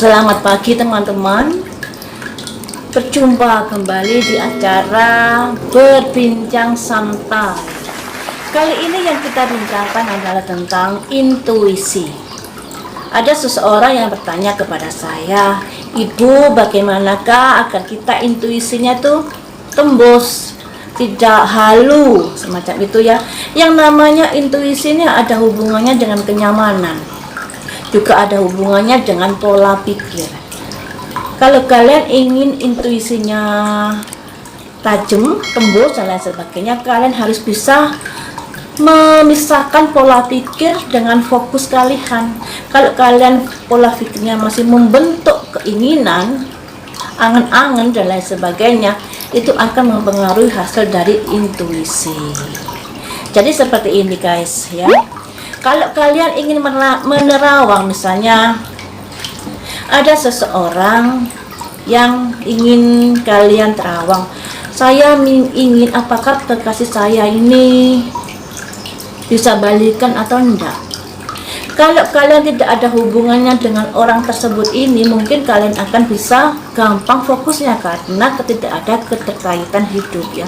Selamat pagi teman-teman. Berjumpa kembali di acara Berbincang Santai. Kali ini yang kita bincangkan adalah tentang intuisi. Ada seseorang yang bertanya kepada saya, "Ibu, bagaimanakah agar kita intuisinya tuh tembus, tidak halu," semacam itu ya. Yang namanya intuisinya ada hubungannya dengan kenyamanan, juga ada hubungannya dengan pola pikir. Kalau kalian ingin intuisinya tajam, tembus dan lain sebagainya, kalian harus bisa memisahkan pola pikir dengan fokus kalian. Kalau kalian pola pikirnya masih membentuk keinginan, angan-angan dan lain sebagainya, itu akan mempengaruhi hasil dari intuisi. Jadi seperti ini guys ya. Kalau kalian ingin menerawang, misalnya ada seseorang yang ingin kalian terawang, saya ingin apakah kekasih saya ini bisa balikan atau enggak. Kalau kalian tidak ada hubungannya dengan orang tersebut ini, mungkin kalian akan bisa gampang fokusnya karena tidak ada keterkaitan hidup ya.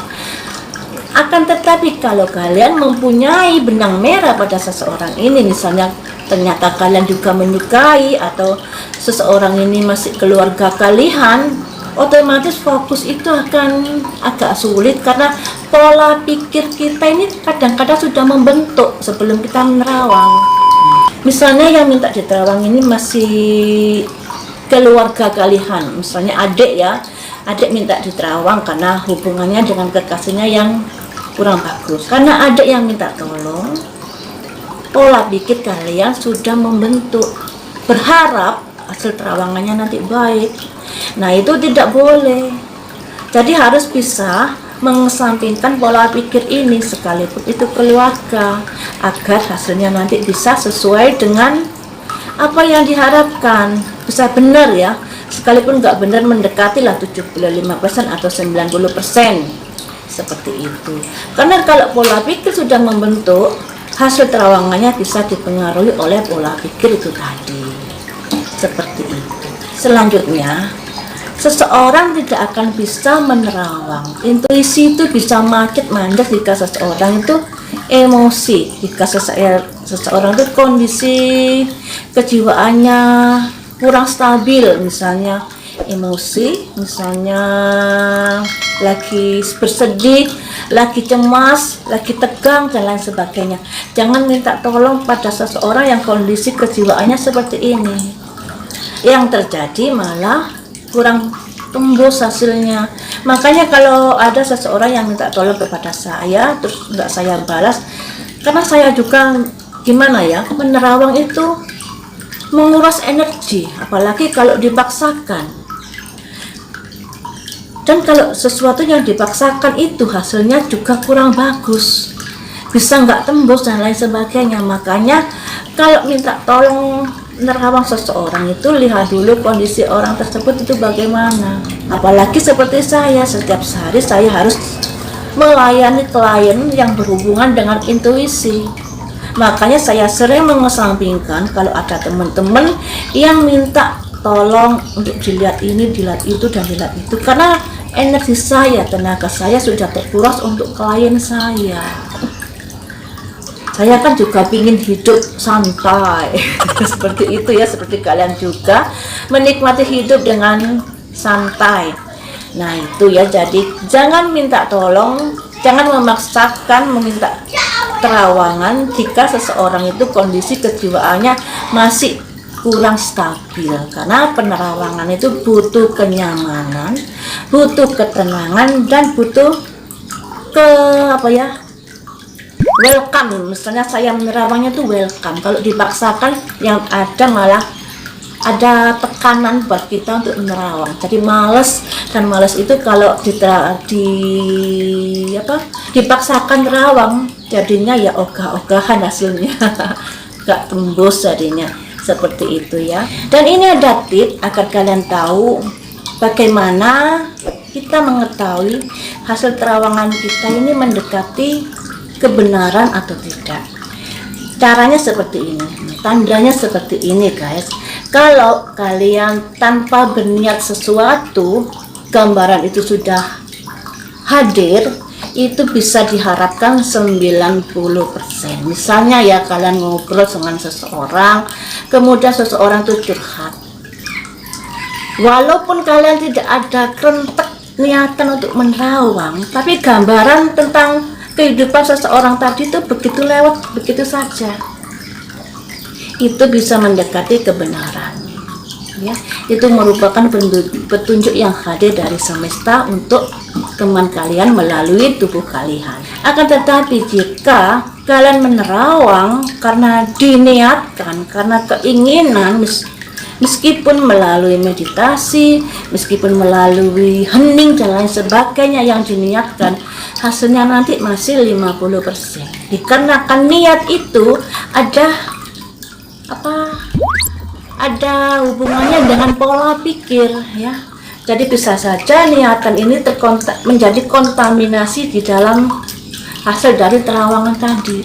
Akan tetapi kalau kalian mempunyai benang merah pada seseorang ini, misalnya ternyata kalian juga menyukai atau seseorang ini masih keluarga kalian, otomatis fokus itu akan agak sulit karena pola pikir kita ini kadang-kadang sudah membentuk sebelum kita menerawang. Misalnya yang minta diterawang ini masih keluarga kalian, misalnya adik ya, adik minta diterawang karena hubungannya dengan kekasihnya yang kurang bagus. Karena ada yang minta tolong, pola pikir kalian sudah membentuk, berharap hasil terawangannya nanti baik. Nah itu tidak boleh. Jadi harus bisa mengesampingkan pola pikir ini sekalipun itu keluarga, agar hasilnya nanti bisa sesuai dengan apa yang diharapkan, bisa benar ya. Sekalipun nggak benar, mendekati lah 75% atau 90%. Seperti itu. Karena kalau pola pikir sudah membentuk, hasil terawangannya bisa dipengaruhi oleh pola pikir itu tadi. Seperti itu. Selanjutnya, seseorang tidak akan bisa menerawang. Intuisi itu bisa macet mandas jika seseorang itu emosi, jika seseorang itu kondisi kejiwaannya kurang stabil, misalnya emosi, misalnya lagi bersedih, lagi cemas, lagi tegang dan lain sebagainya. Jangan minta tolong pada seseorang yang kondisi kejiwaannya seperti ini. Yang terjadi malah kurang tembus hasilnya. Makanya kalau ada seseorang yang minta tolong kepada saya terus nggak saya balas, karena saya juga gimana ya, menerawang itu menguras energi, apalagi kalau dipaksakan. Dan kalau sesuatu yang dipaksakan itu hasilnya juga kurang bagus, bisa nggak tembus dan lain sebagainya. Makanya kalau minta tolong menerawang seseorang itu lihat dulu kondisi orang tersebut itu bagaimana. Apalagi seperti saya, setiap hari saya harus melayani klien yang berhubungan dengan intuisi. Makanya saya sering mengesampingkan kalau ada teman-teman yang minta tolong untuk dilihat ini, dilihat itu, dan dilihat itu, karena energi saya, tenaga saya sudah terkuras untuk klien saya. Saya kan juga ingin hidup santai seperti itu ya, seperti kalian juga menikmati hidup dengan santai. Nah itu ya, jadi jangan minta tolong, jangan memaksakan meminta terawangan jika seseorang itu kondisi kejiwaannya masih kurang stabil. Karena penerawangan itu butuh kenyamanan, butuh ketenangan, dan butuh welcome. Misalnya saya menerawangnya itu welcome. Kalau dipaksakan yang ada malah ada tekanan buat kita untuk menerawang, jadi males. Dan males itu kalau dipaksakan terawang, jadinya ya ogah-ogahan hasilnya gak tembus jadinya. Seperti itu ya. Dan ini ada tips agar kalian tahu bagaimana kita mengetahui hasil terawangan kita ini mendekati kebenaran atau tidak. Caranya seperti ini, tandanya seperti ini guys. Kalau kalian tanpa berniat sesuatu, gambaran itu sudah hadir, itu bisa diharapkan 90%. Misalnya ya, kalian ngobrol dengan seseorang, kemudian seseorang itu curhat. Walaupun kalian tidak ada kerentek niatan untuk menerawang, tapi gambaran tentang kehidupan seseorang tadi itu begitu lewat, begitu saja. Itu bisa mendekati kebenaran. Ya, itu merupakan petunjuk yang hadir dari semesta untuk teman kalian melalui tubuh kalian. Akan tetapi jika kalian menerawang karena diniatkan, karena keinginan, meskipun melalui meditasi, meskipun melalui hening dan lain sebagainya yang diniatkan, hasilnya nanti masih 50%. Dikarenakan niat itu ada hubungannya dengan pola pikir, ya. Jadi bisa saja niatan ini menjadi kontaminasi di dalam hasil dari terawangan tadi.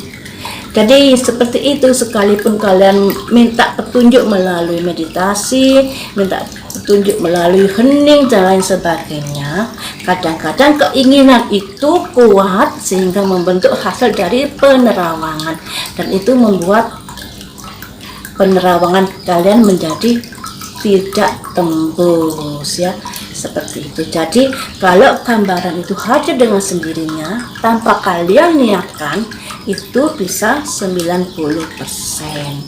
Jadi seperti itu, sekalipun kalian minta petunjuk melalui meditasi, minta petunjuk melalui hening dan lain sebagainya, kadang-kadang keinginan itu kuat sehingga membentuk hasil dari penerawangan, dan itu membuat penerawangan kalian menjadi tidak tembus, ya, seperti itu. Jadi kalau gambaran itu hadir dengan sendirinya tanpa kalian niatkan, itu bisa 90%.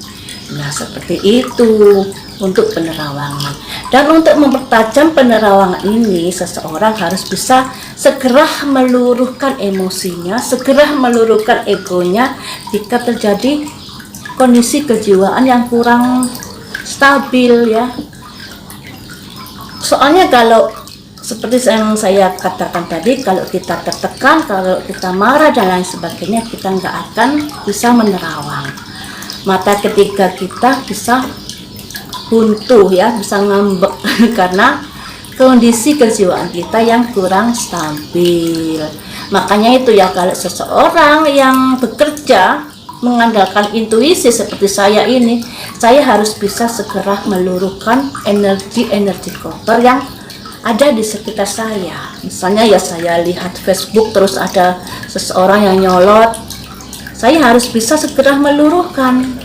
Nah, seperti itu untuk penerawangan. Dan untuk mempertajam penerawangan ini, seseorang harus bisa segera meluruhkan emosinya, segera meluruhkan egonya jika terjadi kondisi kejiwaan yang kurang stabil, ya. Soalnya kalau seperti yang saya katakan tadi, kalau kita tertekan, kalau kita marah dan lain sebagainya, kita nggak akan bisa menerawang. Mata ketiga kita bisa buntu, ya, bisa ngambek karena kondisi kejiwaan kita yang kurang stabil. Makanya itu ya, kalau seseorang yang bekerja mengandalkan intuisi seperti saya ini, saya harus bisa segera meluruhkan energi-energi kotor yang ada di sekitar saya. Misalnya ya, saya lihat Facebook terus ada seseorang yang nyolot, saya harus bisa segera meluruhkan.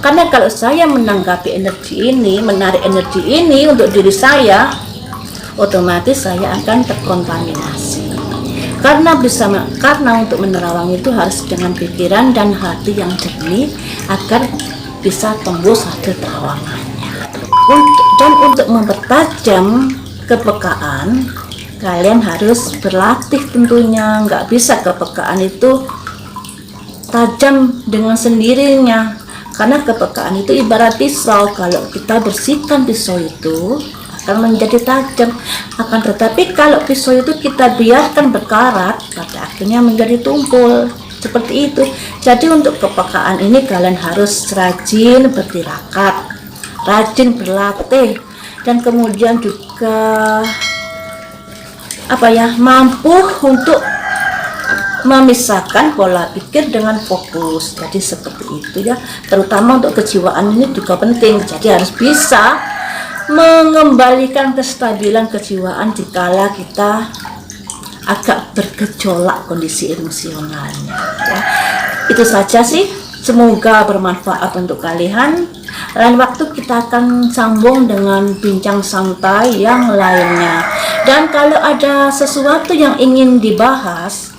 Karena kalau saya menanggapi energi ini, menarik energi ini untuk diri saya, otomatis saya akan terkontaminasi. Karena untuk menerawang itu harus dengan pikiran dan hati yang jernih agar bisa tembus hasil terawangannya. Dan untuk mempertajam kepekaan, kalian harus berlatih tentunya. Nggak bisa kepekaan itu tajam dengan sendirinya, karena kepekaan itu ibarat pisau. Kalau kita bersihkan pisau itu akan menjadi tajam, akan tetapi kalau pisau itu kita biarkan berkarat, pada akhirnya menjadi tumpul, seperti itu. Jadi untuk kepekaan ini kalian harus rajin bertirakat, rajin berlatih, dan kemudian juga mampu untuk memisahkan pola pikir dengan fokus. Jadi seperti itu, ya. Terutama untuk kejiwaan ini juga penting. Jadi harus bisa mengembalikan kestabilan kejiwaan dikala kita agak bergejolak kondisi emosionalnya, ya. Itu saja sih, semoga bermanfaat untuk kalian. Lain waktu kita akan sambung dengan bincang santai yang lainnya. Dan kalau ada sesuatu yang ingin dibahas,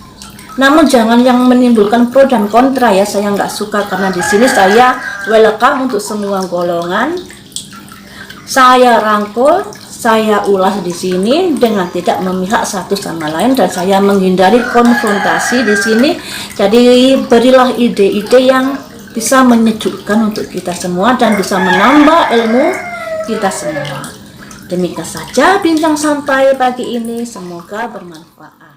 namun jangan yang menimbulkan pro dan kontra, ya. Saya nggak suka, karena di sini saya welcome untuk semua golongan. Saya rangkul, saya ulas di sini dengan tidak memihak satu sama lain, dan saya menghindari konfrontasi di sini. Jadi berilah ide-ide yang bisa menyejukkan untuk kita semua dan bisa menambah ilmu kita semua. Demikian saja bincang santai pagi ini, semoga bermanfaat.